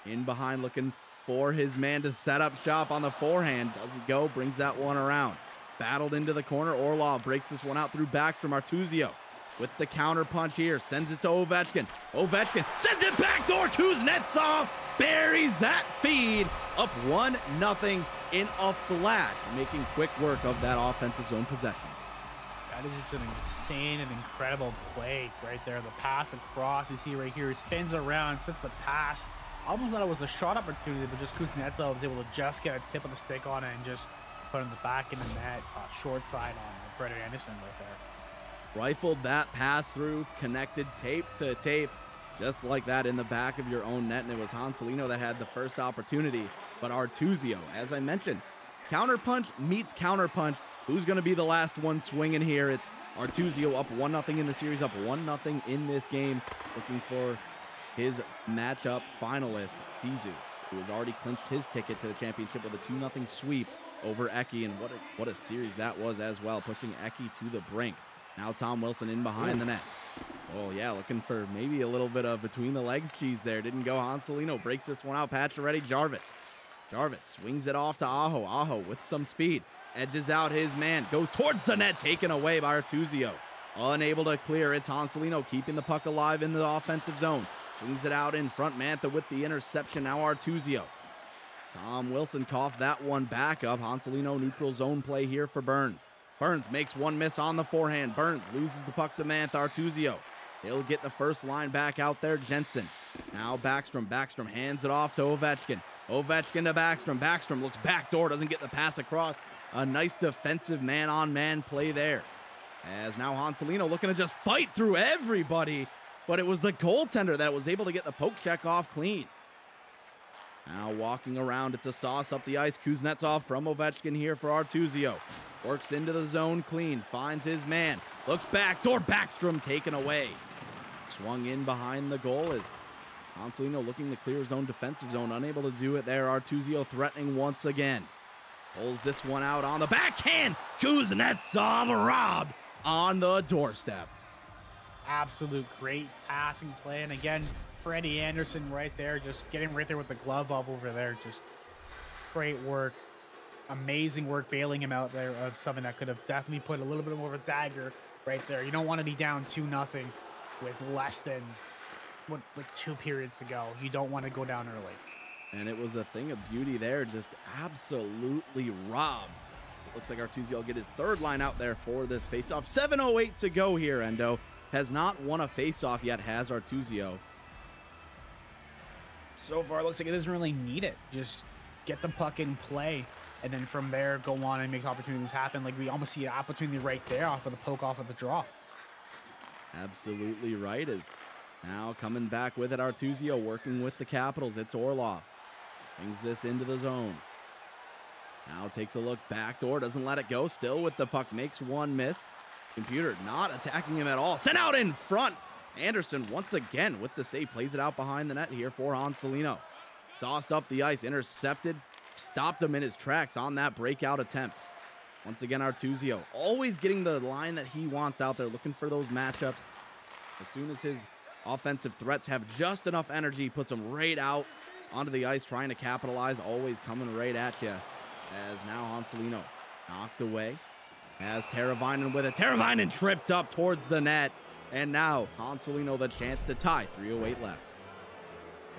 In behind looking for his man to set up shop on the forehand. Doesn't go, brings that one around. Battled into the corner. Orlov breaks this one out through backs from Artuzio. With the counter punch here, sends it to Ovechkin. Ovechkin sends it backdoor. Kuznetsov buries that feed. Up 1-0 in a flash, making quick work of that offensive zone possession. That is just an insane and incredible play right there. The pass across, you see right here, he spins around, sets the pass. Almost thought it was a shot opportunity, but just Kuznetsov was able to just get a tip of the stick on it and just put in the back in the net, short side on Freddie Anderson right there. Rifled that pass through, connected tape to tape, just like that in the back of your own net. And it was Hansulinho that had the first opportunity. But Artuzio, as I mentioned, counterpunch meets counterpunch. Who's going to be the last one swinging here? It's Artuzio up 1-0 in the series, up 1-0 in this game, looking for his matchup finalist, Sisu, who has already clinched his ticket to the championship with a 2-0 sweep over Eki. And what a series that was as well, pushing Eki to the brink. Now Tom Wilson in behind the net. Oh, yeah, looking for maybe a little bit of between the legs cheese there. Didn't go. Hansulinho breaks this one out. Pacioretty, Jarvis. Jarvis swings it off to Aho. Aho with some speed. Edges out his man. Goes towards the net. Taken away by Artuzio. Unable to clear. It's Hansulinho keeping the puck alive in the offensive zone. Swings it out in front. Mantha with the interception. Now Artuzio. Tom Wilson coughed that one back up. Hansulinho neutral zone play here for Burns. Burns makes one miss on the forehand. Burns loses the puck to Mantha. Artuzio. He'll get the first line back out there. Jensen. Now Backstrom. Backstrom hands it off to Ovechkin. Ovechkin to Backstrom. Backstrom looks backdoor. Doesn't get the pass across. A nice defensive man-on-man play there. As now Hansulinho looking to just fight through everybody. But it was the goaltender that was able to get the poke check off clean. Now walking around. It's a sauce up the ice. Kuznetsov from Ovechkin here for Artuzio. Works into the zone clean. Finds his man. Looks backdoor. Backstrom taken away. Swung in behind the goal is Hansulinho looking to clear his own defensive zone. Unable to do it there. Artuzio threatening once again. Pulls this one out on the backhand. Kuznetsov robbed on the doorstep. Absolute great passing play. And again, Freddie Anderson right there, just getting right there with the glove up over there. Just great work. Amazing work bailing him out there of something that could have definitely put a little bit more of a dagger right there. You don't want to be down 2-0 with less than like 2 periods to go. You don't want to go down early. And it was a thing of beauty there, just absolutely robbed. It looks like Artuzio will get his third line out there for this faceoff. 7:08 to go here. Endo has not won a faceoff yet, has Artuzio. So far, it looks like it doesn't really need it. Just get the puck in play, and then from there, go on and make opportunities happen. Like we almost see an opportunity right there off of the poke off of the draw. Absolutely right. Is now coming back with it. Artuzio working with the Capitals. It's Orlov. Brings this into the zone. Now takes a look backdoor. Doesn't let it go. Still with the puck. Makes one miss. Computer not attacking him at all. Sent out in front. Anderson once again with the save. Plays it out behind the net here for Hansulinho. Sauced up the ice. Intercepted. Stopped him in his tracks on that breakout attempt. Once again, Artuzio always getting the line that he wants out there. Looking for those matchups. As soon as his offensive threats have just enough energy, puts them right out onto the ice, trying to capitalize, always coming right at you. As now Hansulinho knocked away. As Teravainen with it. Teravainen tripped up towards the net. And now Hansulinho the chance to tie. 3:08 left.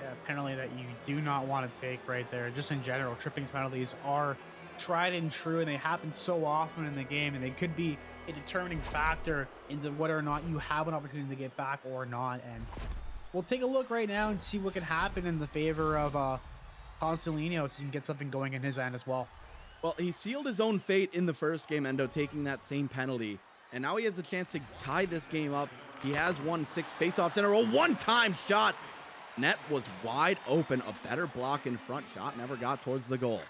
Yeah, penalty that you do not want to take right there. Just in general, tripping penalties are tried and true, and they happen so often in the game, and they could be a determining factor into whether or not you have an opportunity to get back or not. And we'll take a look right now and see what can happen in the favor of Hansulinho, so he can get something going in his end as well. Well, he sealed his own fate in the first game, Endo, taking that same penalty. And now he has a chance to tie this game up. He has won 6 faceoffs in a row. One-time shot. Net was wide open. A better block in front. Shot never got towards the goal.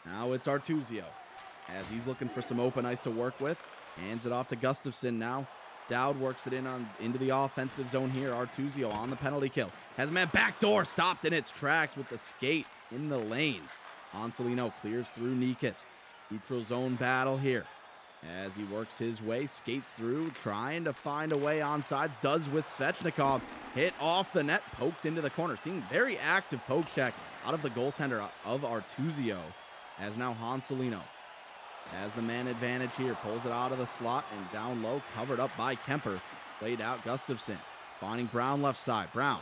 Now it's Artuzio, as he's looking for some open ice to work with. Hands it off to Gustafsson now. Dowd works it into the offensive zone here. Artuzio on the penalty kill. Has a man backdoor. Stopped in its tracks with the skate in the lane. Hansulinho clears through Nikas. Neutral zone battle here. As he works his way, skates through, trying to find a way on sides. Does with Svechnikov. Hit off the net, poked into the corner. Seeing very active poke check out of the goaltender of Artuzio. As now Hansulinho has the man advantage here. Pulls it out of the slot and down low. Covered up by Kemper. Played out Gustafsson. Finding Brown left side. Brown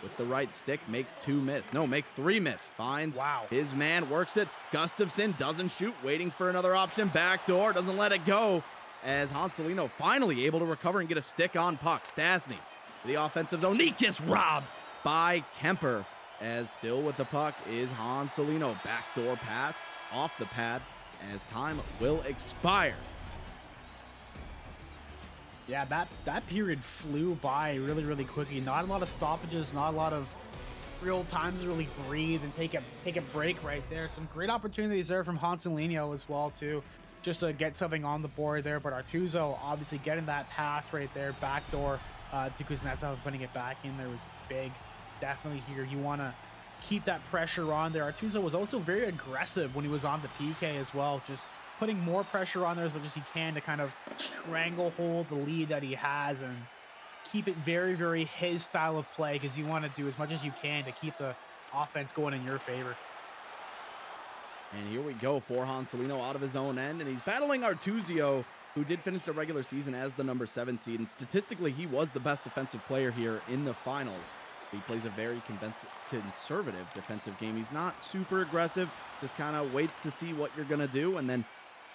with the right stick makes 2 miss. No, makes 3 miss. Finds his man. Works it. Gustafsson doesn't shoot. Waiting for another option. Backdoor. Doesn't let it go. As Hansulinho finally able to recover and get a stick on puck. Stasny the offensive zone. Nikas robbed by Kemper. As still with the puck is Hansulinho. Backdoor pass off the pad. as time will expire. Yeah, that period flew by really, really quickly. Not a lot of stoppages, not a lot of real times to really breathe and take a break right there. Some great opportunities there from Hansulinho as well too, just to get something on the board there. But Artuzio obviously getting that pass right there, backdoor to Kuznetsov, putting it back in there was big. Definitely here you want to keep that pressure on there. Artuzio was also very aggressive when he was on the PK as well, just putting more pressure on there as much as he can to kind of stranglehold the lead that he has and keep it very, very his style of play, because you want to do as much as you can to keep the offense going in your favor. And here we go for Hansulinho out of his own end, and he's battling Artuzio, who did finish the regular season as the number 7 seed, and statistically he was the best defensive player here in the finals. He plays a very conservative defensive game. He's not super aggressive, just kind of waits to see what you're going to do, and then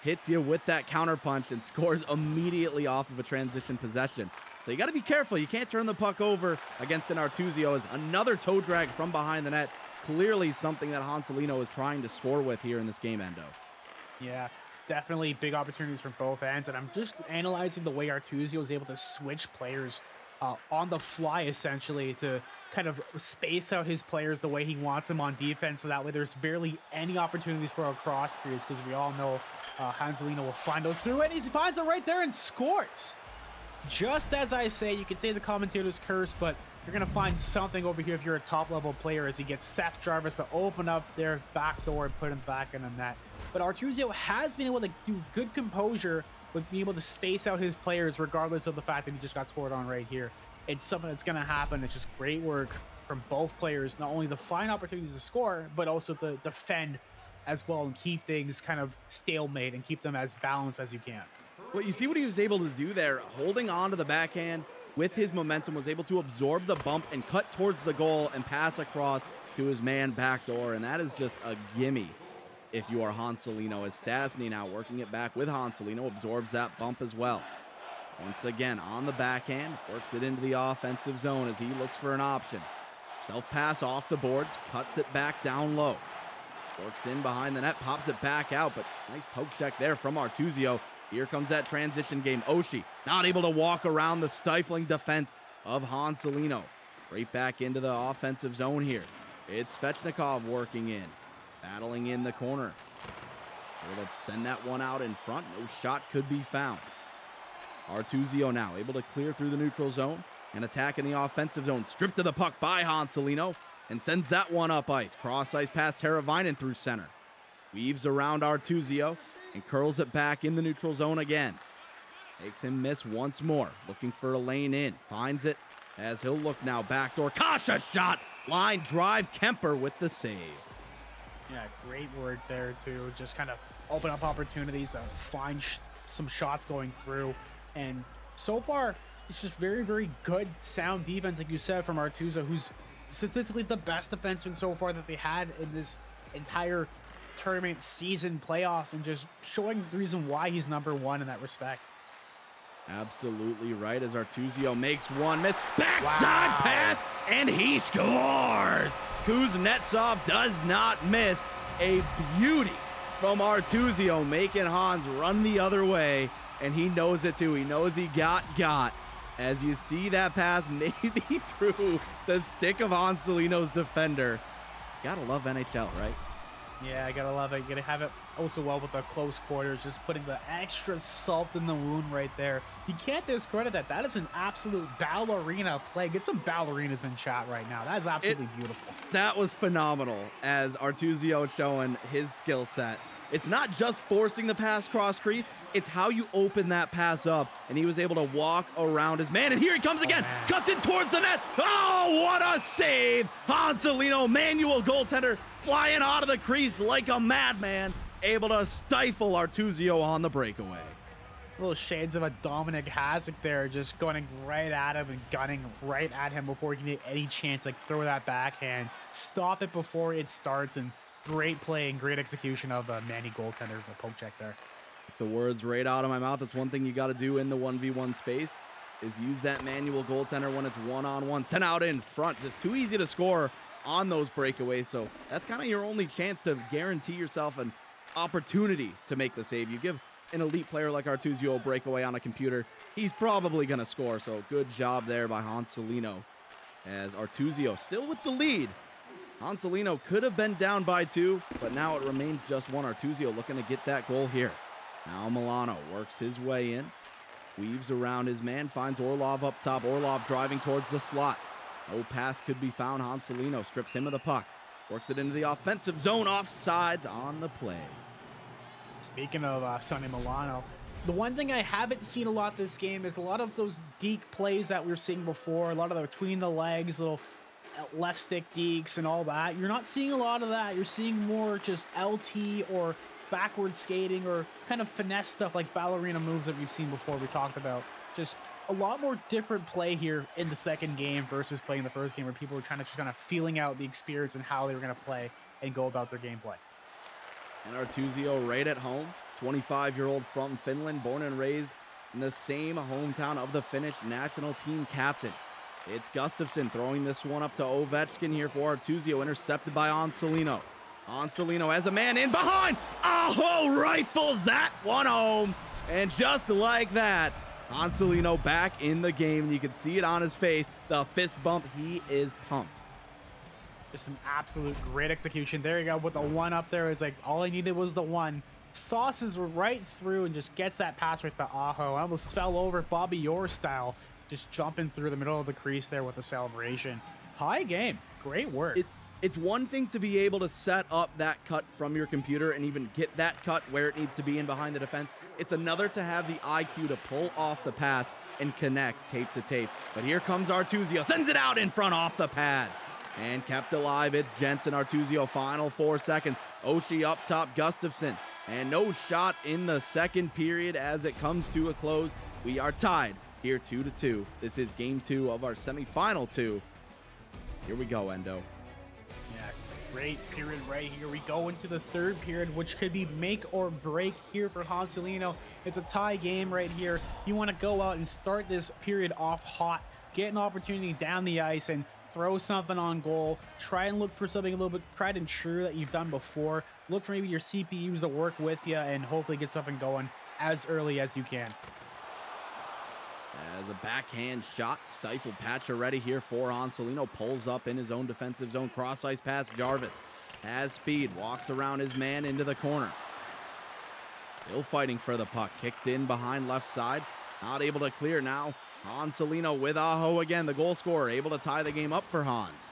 hits you with that counter punch and scores immediately off of a transition possession. So you got to be careful. You can't turn the puck over against an Artuzio. As another toe drag from behind the net. Clearly something that Hansulinho is trying to score with here in this game, Endo. Yeah, definitely big opportunities from both ends. And I'm just analyzing the way Artuzio is able to switch players on the fly, essentially, to kind of space out his players the way he wants them on defense. So that way there's barely any opportunities for a cross crease, because we all know Hansulinho will find those through, and he finds it right there and scores. Just as I say, you could say the commentator's curse, but you're going to find something over here if you're a top-level player, as he gets Seth Jarvis to open up their back door and put him back in the net. But Artuzio has been able to do good composure with being able to space out his players, regardless of the fact that he just got scored on right here. It's something that's going to happen. It's just great work from both players, not only to find opportunities to score, but also to defend as well and keep things kind of stalemate and keep them as balanced as you can. Well, you see what he was able to do there, holding on to the backhand with his momentum, was able to absorb the bump and cut towards the goal and pass across to his man backdoor, and that is just a gimme if you are Hansulinho, as Stasny now working it back with Hansulinho, absorbs that bump as well. Once again, on the backhand, works it into the offensive zone as he looks for an option. Self-pass off the boards, cuts it back down low. Works in behind the net, pops it back out, but nice poke check there from Artuzio. Here comes that transition game. Oshie not able to walk around the stifling defense of Hansulinho. Right back into the offensive zone here. It's Svechnikov working in, battling in the corner. Able to send that one out in front. No shot could be found. Artuzio now able to clear through the neutral zone and attack in the offensive zone. Stripped of the puck by Hansulinho and sends that one up ice. Cross ice past Teravainen through center. Weaves around Artuzio and curls it back in the neutral zone again. Makes him miss once more. Looking for a lane in. Finds it as he'll look now. Backdoor. Kasha shot. Line drive. Kemper with the save. Yeah, great work there to just kind of open up opportunities and find some shots going through. And so far, it's just very, very good, sound defense, like you said, from Artuzio, who's statistically the best defenseman so far that they had in this entire tournament season playoff, and just showing the reason why he's number 1 in that respect. Absolutely right, as Artuzio makes one miss. Backside pass, and he scores! Kuznetsov does not miss. A beauty from Artuzio, making Hans run the other way, and he knows it too. He knows he got. As you see that pass maybe through the stick of Hansulinho's defender. Gotta love NHL, right? Yeah, I gotta love it. You gotta have it also well with the close quarters, just putting the extra salt in the wound right there. You can't discredit that. That is an absolute ballerina play. Get some ballerinas in chat right now. That is absolutely beautiful. That was phenomenal, as Artuzio showing his skill set. It's not just forcing the pass cross crease, it's how you open that pass up, and he was able to walk around his man, and here he comes again, cuts in towards the net. Oh, what a save! Hansulinho, manual goaltender, flying out of the crease like a madman, able to stifle Artuzio on the breakaway. Little shades of a Dominic Hasek there, just going right at him and gunning right at him before he can get any chance, like throw that backhand, stop it before it starts, and great play and great execution of Manny goaltender, the poke check there. The words right out of my mouth. That's one thing you got to do in the 1v1 space, is use that manual goaltender when it's one-on-one. Sent out in front. Just too easy to score on those breakaways. So that's kind of your only chance to guarantee yourself an opportunity to make the save. You give an elite player like Artuzio a breakaway on a computer, he's probably going to score. So good job there by Hansulinho. As Artuzio still with the lead. Hansulinho could have been down by 2, but now it remains just 1. Artuzio looking to get that goal here. Now Milano works his way in. Weaves around his man, finds Orlov up top. Orlov driving towards the slot. No pass could be found. Hansulinho strips him of the puck. Works it into the offensive zone. Offsides on the play. Speaking of Sonny Milano, the one thing I haven't seen a lot this game is a lot of those deke plays that we were seeing before. A lot of the between the legs, little left stick dekes and all that. You're not seeing a lot of that. You're seeing more just LT or backward skating or kind of finesse stuff like ballerina moves that we've seen before we talked about. Just a lot more different play here in the second game versus playing the first game where people were trying to just kind of feeling out the experience and how they were going to play and go about their gameplay. And Artuzio right at home, 25-year-old from Finland, born and raised in the same hometown of the Finnish national team captain. It's Gustafsson throwing this one up to Ovechkin here for Artuzio, intercepted by Hansulinho. Hansulinho has a man in behind. Oh, rifles that one home. And just like that, Hansulinho back in the game. You can see it on his face. The fist bump, he is pumped. Just an absolute great execution. There you go with the one up there. It's like all I needed was the one. Sauces right through and just gets that pass right to Aho. I almost fell over Bobby Orr style, just jumping through the middle of the crease there with the celebration. Tie game. Great work. It's one thing to be able to set up that cut from your computer and even get that cut where it needs to be in behind the defense. It's another to have the IQ to pull off the pass and connect tape to tape. But here comes Artuzio. Sends it out in front off the pad. And kept alive, it's Jensen. Artuzio, final 4 seconds. Oshie up top, Gustafsson. And no shot in the second period as it comes to a close. We are tied here 2-2. This is game 2 of our semifinal 2. Here we go, Endo. Yeah, great period right here. We go into the third period, which could be make or break here for Hansulinho. It's a tie game right here. You want to go out and start this period off hot, get an opportunity down the ice, and throw something on goal. Try and look for something a little bit tried and true that you've done before. Look for maybe your CPUs to work with you and hopefully get something going as early as you can. As a backhand shot, stifled patch already here for Hansulinho. Pulls up in his own defensive zone. Cross ice pass, Jarvis. Has speed, walks around his man into the corner. Still fighting for the puck. Kicked in behind left side. Not able to clear now. Hansulinho with Aho again, the goal scorer, able to tie the game up for Hans.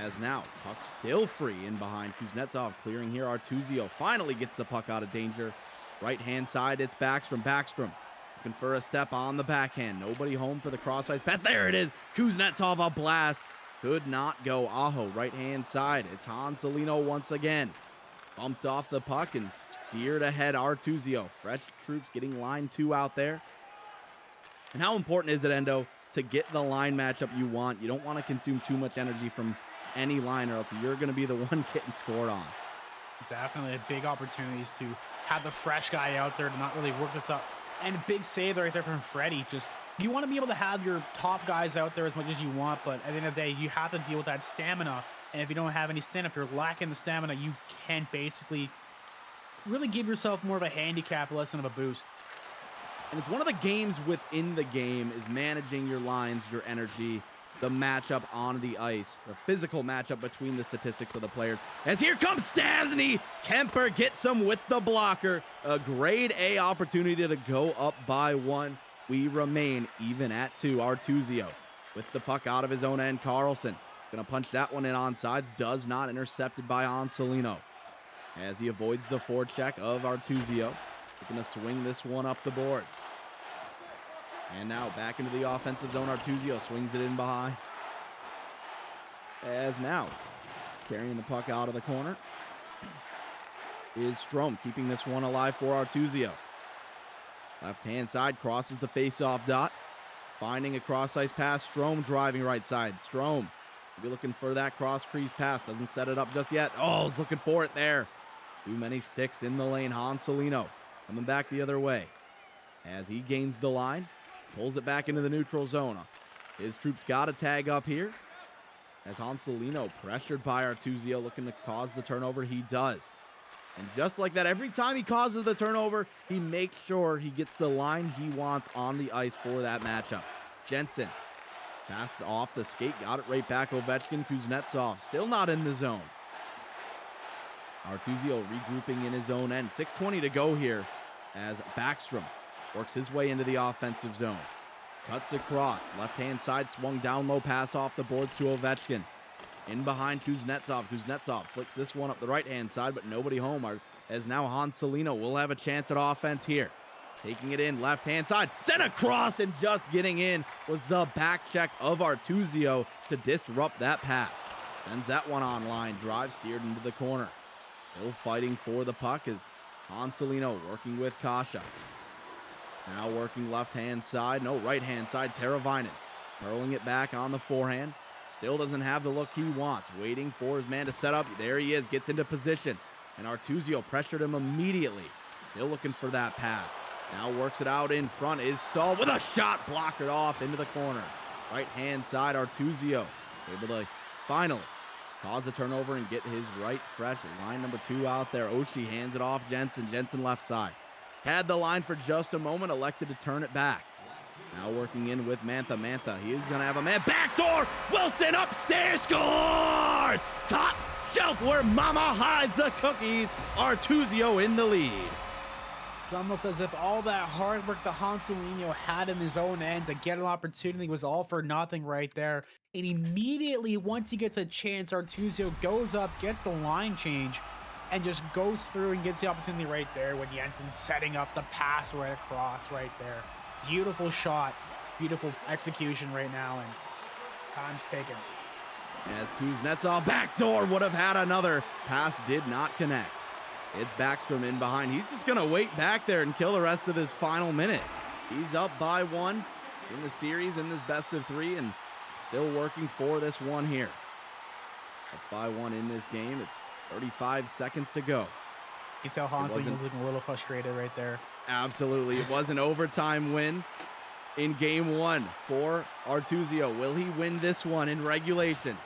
As now, puck still free in behind Kuznetsov, clearing here. Artuzio finally gets the puck out of danger. Right-hand side, it's Backstrom. Backstrom looking for a step on the backhand. Nobody home for the cross-ice pass. There it is. Kuznetsov, a blast. Could not go. Aho, right-hand side. It's Hansulinho once again. Bumped off the puck and steered ahead. Artuzio. Fresh troops getting line 2 out there. And how important is it, Endo, to get the line matchup you want? You don't want to consume too much energy from any line or else you're going to be the one getting scored on. Definitely big opportunities to have the fresh guy out there to not really work this up. And big save right there from Freddie. Just, you want to be able to have your top guys out there as much as you want, but at the end of the day, you have to deal with that stamina. And if you don't have any stamina, if you're lacking the stamina, you can basically really give yourself more of a handicap, less than of a boost. And it's one of the games within the game is managing your lines, your energy, the matchup on the ice, the physical matchup between the statistics of the players. As here comes Stasny. Kemper gets him with the blocker. A grade A opportunity to go up by 1. We remain even at 2. Artuzio with the puck out of his own end. Carlson gonna punch that one in onside. Does not, intercepted by Hansulinho. As he avoids the forecheck of Artuzio. Looking to swing this one up the boards. And now back into the offensive zone. Artuzio swings it in behind. As now, carrying the puck out of the corner is Strome, keeping this one alive for Artuzio. Left-hand side, crosses the face-off dot. Finding a cross-ice pass. Strome driving right side. Strome will be looking for that cross-crease pass. Doesn't set it up just yet. Oh, he's looking for it there. Too many sticks in the lane. Hansulinho coming back the other way. As he gains the line, pulls it back into the neutral zone. His troops got a tag up here. As Hansulinho pressured by Artuzio, looking to cause the turnover. He does. And just like that, every time he causes the turnover, he makes sure he gets the line he wants on the ice for that matchup. Jensen, pass off the skate, got it right back. Ovechkin, Kuznetsov, still not in the zone. Artuzio regrouping in his own end. 6:20 to go here as Backstrom works his way into the offensive zone. Cuts across, left-hand side, swung down low, pass off the boards to Ovechkin. In behind Kuznetsov. Kuznetsov flicks this one up the right-hand side, but nobody home. As now Hansulinho will have a chance at offense here. Taking it in, left-hand side, sent across, and just getting in was the back check of Artuzio to disrupt that pass. Sends that one online, drive steered into the corner. Still fighting for the puck is Hansulinho working with Kasha. Now working left-hand side, no, right-hand side, Teravainen. Hurling it back on the forehand. Still doesn't have the look he wants. Waiting for his man to set up. There he is, gets into position. And Artuzio pressured him immediately. Still looking for that pass. Now works it out in front. Is Stahl with a shot, blocked it off into the corner. Right-hand side, Artuzio able to finally cause a turnover and get his right fresh. Line number 2 out there. Oshie hands it off Jensen. Jensen left side. Had the line for just a moment, elected to turn it back. Now working in with Mantha. Mantha, he is going to have a man. Backdoor! Wilson upstairs, scores! Top shelf where mama hides the cookies. Artuzio in the lead. It's almost as if all that hard work that Hansulinho had in his own end to get an opportunity was all for nothing right there. And immediately, once he gets a chance, Artuzio goes up, gets the line change, and just goes through and gets the opportunity right there when Jensen's setting up the pass right across right there. Beautiful shot, beautiful execution right now, and time's taken. As Kuznetsov backdoor would have had another. Pass did not connect. It's Backstrom in behind. He's just going to wait back there and kill the rest of this final minute. He's up by 1 in the series in this best of 3 and still working for this one here. Up by 1 in this game. It's 35 seconds to go. You can tell Hansulinho looking a little frustrated right there. Absolutely. It was an overtime win in game 1 for Artuzio. Will he win this one in regulation?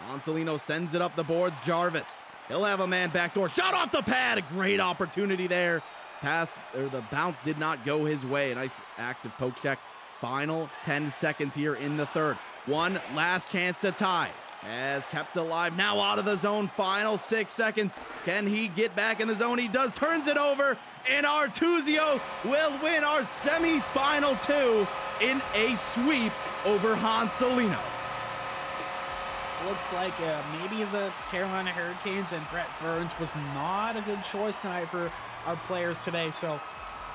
Hansulinho sends it up the boards. Jarvis. He'll have a man backdoor. Shot off the pad. A great opportunity there. The bounce did not go his way. A nice active poke check. Final 10 seconds here in the third. One last chance to tie. As kept alive. Now out of the zone. Final 6 seconds. Can he get back in the zone? He does. Turns it over. And Artuzio will win our semifinal 2 in a sweep over Hansulinho. Looks like maybe the Carolina Hurricanes and Brett Burns was not a good choice tonight for our players today. So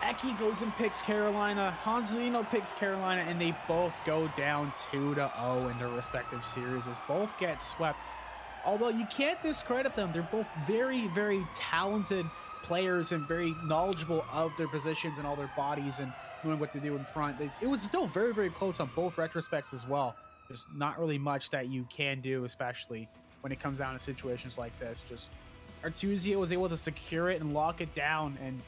Eki goes and picks Carolina, Hansulinho picks Carolina, and they both go down 2-0 in their respective series as both get swept. Although you can't discredit them, they're both very, very talented players and very knowledgeable of their positions and all their bodies and knowing what to do in front. It was still very, very close on both retrospects as well. There's not really much that you can do, especially when it comes down to situations like this. Just Artuzio was able to secure it and lock it down and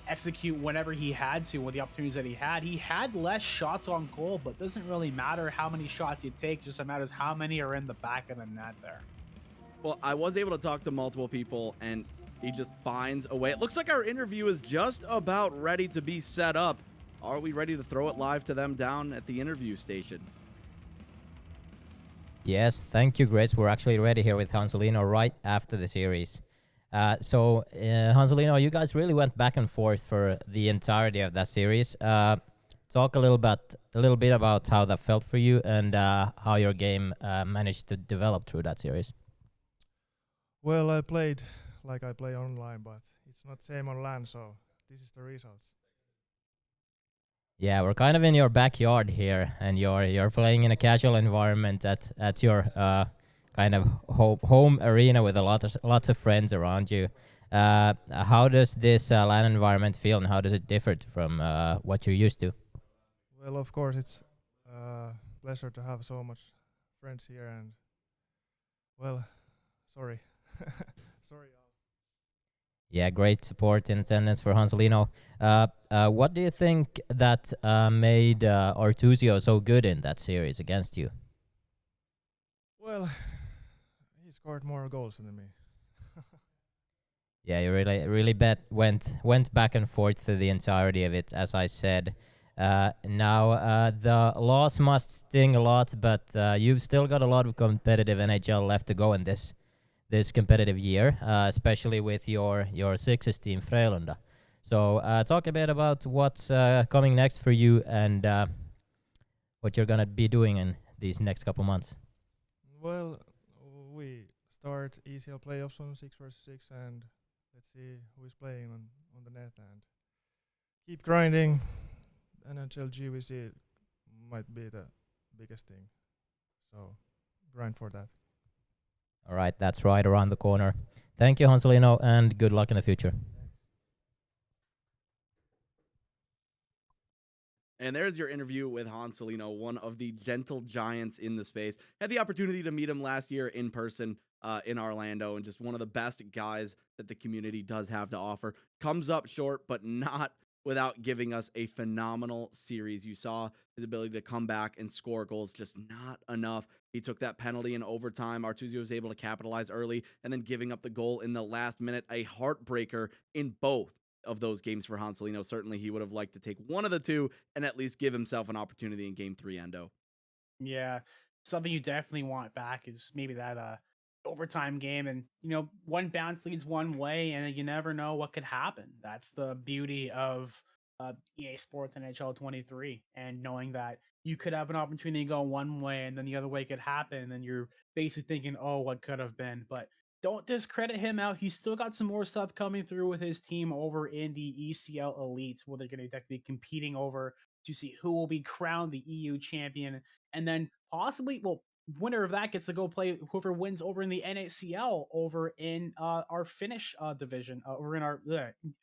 execute whenever he had to with the opportunities that he had. He had less shots on goal, but it doesn't really matter how many shots you take, just matters how many are in the back of the net there. Well, I was able to talk to multiple people, and he just finds a way. It looks like our interview is just about ready to be set up. Are we ready to throw it live to them down at the interview station? Yes, thank you, Grace. We're actually ready here with Hansulinho right after the series. Hansulinho, you guys really went back and forth for the entirety of that series. Talk a little bit about how that felt for you and how your game managed to develop through that series. Well, I played like I play online, but it's not same on LAN, so this is the results. Yeah, we're kind of in your backyard here, and you're playing in a casual environment at your kind of home arena with lots of friends around you. How does this LAN environment feel, and how does it differ from what you're used to? Well, of course, it's a pleasure to have so much friends here, and well, sorry. Sorry. Yeah, great support in attendance for Hansulinho. What do you think that made Artuzio so good in that series against you? Well, he scored more goals than me. Yeah, you really went back and forth for the entirety of it, as I said. Now the loss must sting a lot, but you've still got a lot of competitive NHL left to go in this competitive year, especially with your Sixes team Frölunda. So talk a bit about what's coming next for you and what you're gonna be doing in these next couple months. Well, we start ECL playoffs on 6 versus 6, and let's see who is playing on the net and keep grinding. NHL GVC might be the biggest thing, so grind for that. All right, that's right around the corner. Thank you, Hansulino, and good luck in the future. And there's your interview with Hansulinho, one of the gentle giants in the space. Had the opportunity to meet him last year in person in Orlando, and just one of the best guys that the community does have to offer. Comes up short, but not without giving us a phenomenal series. You saw his ability to come back and score goals, just not enough. He took that penalty in overtime. Artuzio was able to capitalize early, and then giving up the goal in the last minute, a heartbreaker in both of those games for Hansulinho. Certainly, he would have liked to take one of the two and at least give himself an opportunity in game 3, Endo. Yeah, something you definitely want back is maybe that overtime game, and one bounce leads one way, and you never know what could happen. That's the beauty of EA Sports NHL 23, and knowing that you could have an opportunity to go one way, and then the other way could happen, and you're basically thinking, "Oh, what could have been?" But don't discredit him out. He's still got some more stuff coming through with his team over in the ECL Elite, where they're going to be competing over to see who will be crowned the EU champion, and then possibly, well, winner of that gets to go play whoever wins over in the NACL over in our Finnish division, over in our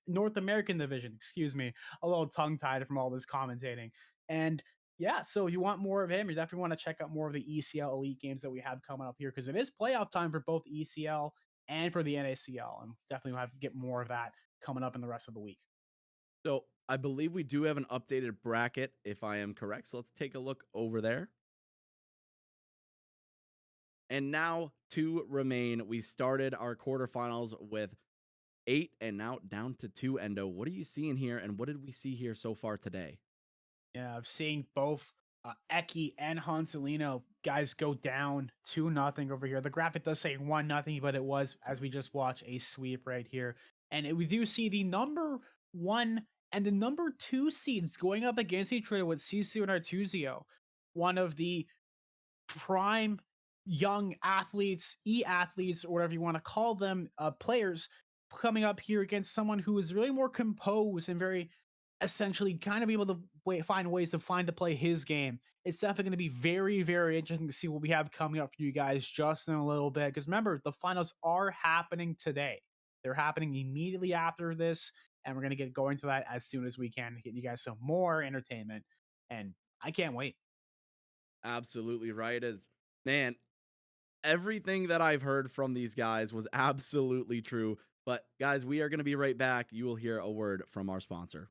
North American division. Excuse me, a little tongue tied from all this commentating. And yeah, so if you want more of him, you definitely want to check out more of the ECL Elite games that we have coming up here, because it is playoff time for both ECL and for the NACL, and definitely will have to get more of that coming up in the rest of the week. So I believe we do have an updated bracket, if I am correct. So let's take a look over there. And now 2 remain. We started our quarterfinals with 8 and now down to 2, Endo. What are you seeing here, and what did we see here so far today? Yeah, I've seen both Eki and Hansulino guys go down 2-0 over here. The graphic does say 1-0, but it was, as we just watched, a sweep right here. And we do see the number 1 and the number 2 seeds going up against each other with Sisu and Artuzio. One of the prime young athletes, athletes, or whatever you want to call them, players coming up here against someone who is really more composed and very essentially kind of able to find ways to play his game. It's definitely going to be very, very interesting to see what we have coming up for you guys just in a little bit. Because remember, the finals are happening today. They're happening immediately after this, and we're going to get going to that as soon as we can to get you guys some more entertainment. And I can't wait. Absolutely right. As man, everything that I've heard from these guys was absolutely true. But guys, we are going to be right back. You will hear a word from our sponsor.